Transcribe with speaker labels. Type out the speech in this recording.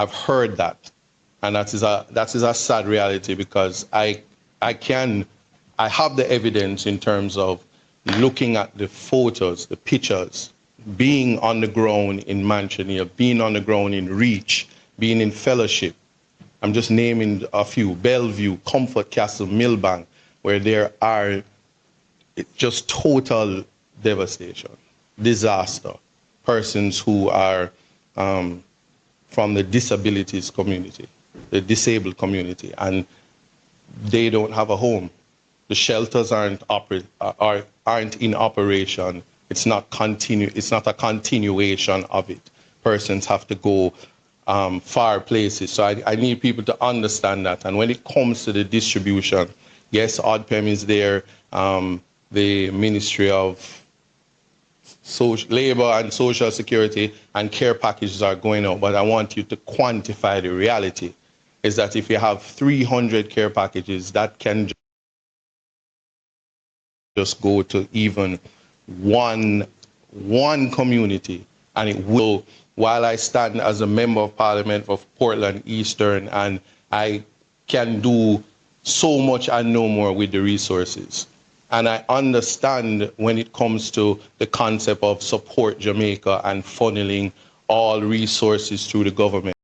Speaker 1: I've heard that, and that is a sad reality, because I have the evidence in terms of looking at the photos, the pictures, being on the ground in Manchester, being on the ground in Reach, being in Fellowship. I'm just naming a few: Bellevue, Comfort Castle, Millbank, where there are just total devastation, disaster. Persons who are from the disabilities community, the disabled community, and they don't have a home. The shelters aren't in operation. It's not a continuation of it. Persons have to go far places. So I need people to understand that. And when it comes to the distribution, yes, ODPEM is there. The Ministry of Labor and Social Security and care packages are going out. But I want you to quantify the reality. Is that if you have 300 care packages, that can just go to even one community, and it will. While I stand as a member of Parliament of Portland Eastern, and I can do so much and no more with the resources, and I understand when it comes to the concept of support Jamaica and funneling all resources through the government.